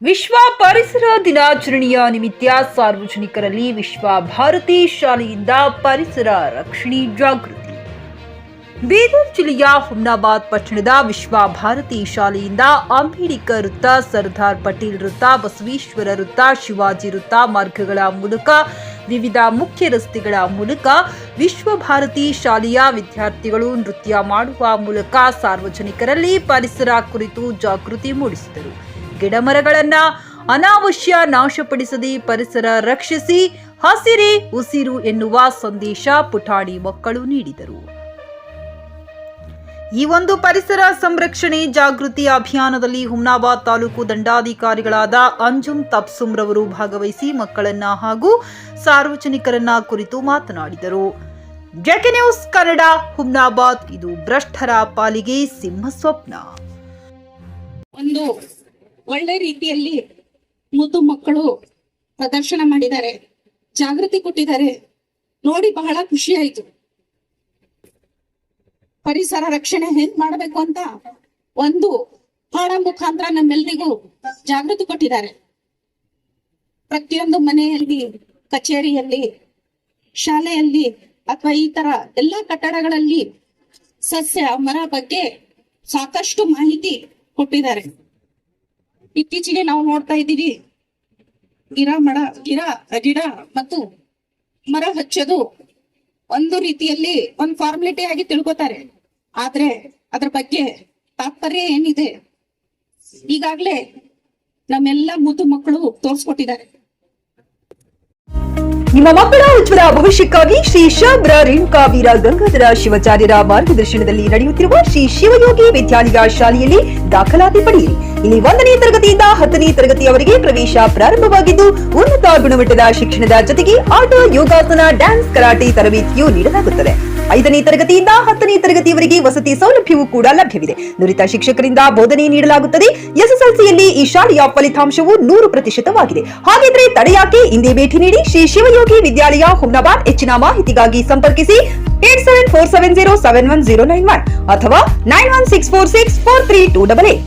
ವಿಶ್ವ ಪರಿಸರ ದಿನಾಚರಣೆಯ ನಿಮಿತ್ತ ಸಾರ್ವಜನಿಕರಲ್ಲಿ ವಿಶ್ವ ಭಾರತಿ ಶಾಲೆಯಿಂದ ಪರಿಸರ ರಕ್ಷಣೆ ಜಾಗೃತಿ. ಬೀದರ್ ಜಿಲ್ಲೆಯ ಹುಮ್ನಾಬಾದ್ ಪಟ್ಟಣದ ವಿಶ್ವ ಭಾರತಿ ಶಾಲೆಯಿಂದ ಅಂಬೇಡ್ಕರ್ ವೃತ್ತ, ಸರ್ದಾರ್ ಪಟೇಲ್ ವೃತ್ತ, ಬಸವೇಶ್ವರ ವೃತ್ತ, ಶಿವಾಜಿ ವೃತ್ತ ಮಾರ್ಗಗಳ ಮೂಲಕ ವಿವಿಧ ಮುಖ್ಯ ರಸ್ತೆಗಳ ಮೂಲಕ ವಿಶ್ವ ಭಾರತಿ ಶಾಲೆಯ ವಿದ್ಯಾರ್ಥಿಗಳು ನೃತ್ಯ ಮಾಡುವ ಮೂಲಕ ಸಾರ್ವಜನಿಕರಲ್ಲಿ ಪರಿಸರ ಕುರಿತು ಜಾಗೃತಿ ಮೂಡಿಸಿದರು. ಗಿಡಮರಗಳನ್ನ ಅನಾವಶ್ಯ ನಾಶಪಡಿಸದೆ ಪರಿಸರ ರಕ್ಷಿಸಿ, ಹಸಿರೇ ಉಸಿರು ಎನ್ನುವ ಸಂದೇಶ ಪುಟಾಣಿ ಮಕ್ಕಳು ನೀಡಿದರು. ಈ ಒಂದು ಪರಿಸರ ಸಂರಕ್ಷಣೆ ಜಾಗೃತಿ ಅಭಿಯಾನದಲ್ಲಿ ಹುಮ್ನಾಬಾದ್ ತಾಲೂಕು ದಂಡಾಧಿಕಾರಿಗಳಾದ ಅಂಜುಮ್ ತಬ್ಸುಮ್ ರವರು ಭಾಗವಹಿಸಿ ಮಕ್ಕಳನ್ನ ಹಾಗೂ ಸಾರ್ವಜನಿಕರನ್ನ ಕುರಿತು ಮಾತನಾಡಿದರು. JK news Kannada, Humnabad. ಇದು ಭ್ರಷ್ಟರ ಪಾಲಿಗೆ ಸಿಂಹ ಸ್ವಪ್ನ. ಒಂದು ಒಳ್ಳೆ ರೀತಿಯಲ್ಲಿ ಮುದ್ದು ಮಕ್ಕಳು ಪ್ರದರ್ಶನ ಮಾಡಿದ್ದಾರೆ, ಜಾಗೃತಿ ಕೊಟ್ಟಿದ್ದಾರೆ. ನೋಡಿ ಬಹಳ ಖುಷಿ ಆಯ್ತು. ಪರಿಸರ ರಕ್ಷಣೆ ಹೆಂಗ್ ಮಾಡಬೇಕು ಅಂತ ಒಂದು ಹಾಡ ಮುಖಾಂತರ ನಮ್ಮೆಲ್ಲರಿಗೂ ಜಾಗೃತಿ ಕೊಟ್ಟಿದ್ದಾರೆ. ಪ್ರತಿಯೊಂದು ಮನೆಯಲ್ಲಿ, ಕಚೇರಿಯಲ್ಲಿ, ಶಾಲೆಯಲ್ಲಿ ಅಥವಾ ಈ ತರ ಎಲ್ಲಾ ಕಟ್ಟಡಗಳಲ್ಲಿ ಸಸ್ಯ ಮರ ಬಗ್ಗೆ ಸಾಕಷ್ಟು ಮಾಹಿತಿ ಕೊಟ್ಟಿದ್ದಾರೆ. ಇತ್ತೀಚೆಗೆ ನಾವು ನೋಡ್ತಾ ಇದ್ದೀವಿ, ಗಿಡ ಮತ್ತು ಮರ ಹಚ್ಚೋದು ಒಂದು ರೀತಿಯಲ್ಲಿ ಒಂದು ಫಾರ್ಮಾಲಿಟಿ ಆಗಿ ತಿಳ್ಕೊತಾರೆ. ಆದ್ರೆ ಅದ್ರ ಬಗ್ಗೆ ತಾತ್ಪರ್ಯ ಏನಿದೆ ಈಗಾಗ್ಲೇ ನಮ್ಮೆಲ್ಲ ಮುದ್ದು ಮಕ್ಕಳು ತೋರಿಸ್ಕೊಟ್ಟಿದ್ದಾರೆ. ನಿಮ್ಮ ಮಕ್ಕಳ ಉಜ್ವಲ ಭವಿಷ್ಯಕ್ಕಾಗಿ ಶ್ರೀ ಶಾಬ್ರ ರೇಣುಕಾ ವೀರ ಗಂಗಾಧರ ಶಿವಾಚಾರ್ಯರ ಮಾರ್ಗದರ್ಶನದಲ್ಲಿ ನಡೆಯುತ್ತಿರುವ ಶ್ರೀ ಶಿವಯೋಗಿ ವಿದ್ಯಾಲಯ ಶಾಲೆಯಲ್ಲಿ ದಾಖಲಾತಿ ಪಡೆಯಿರಿ. ಇಲ್ಲಿ 1ನೇ ತರಗತಿಯಿಂದ 10ನೇ ತರಗತಿಯವರೆಗೆ ಪ್ರವೇಶ ಪ್ರಾರಂಭವಾಗಿದ್ದು, ಉನ್ನತ ಗುಣಮಟ್ಟದ ಶಿಕ್ಷಣದ ಜೊತೆಗೆ ಆಟ, ಯೋಗಾಸನ, ಡ್ಯಾನ್ಸ್, ಕರಾಟೆ ತರಬೇತಿಯೂ ನೀಡಲಾಗುತ್ತದೆ. 5ನೇ ತರಗತಿಯಿಂದ 10ನೇ ತರಗತಿಯವರೆಗೆ ವಸತಿ ಸೌಲಭ್ಯವೂ ಕೂಡ ಲಭ್ಯವಿದೆ. ನುರಿತ ಶಿಕ್ಷಕರಿಂದ ಬೋಧನೆ ನೀಡಲಾಗುತ್ತದೆ. ಎಸ್ಎಸ್ಎಲ್ಸಿಯಲ್ಲಿ ಈ ಶಾಲೆಯ ಫಲಿತಾಂಶವು 100%ವಾಗಿದೆ. ಹಾಗಿದ್ರೆ ತಡೆಯಾಕೆ? ಇಂದೇ ಭೇಟಿ ನೀಡಿ ಶ್ರೀ ಶಿವಯೋಗಿ ವಿದ್ಯಾಲಯ, ಹುಮ್ನಾಬಾದ್. ಹೆಚ್ಚಿನ ಮಾಹಿತಿಗಾಗಿ ಸಂಪರ್ಕಿಸಿ 8747071091 ಅಥವಾ 9164643288.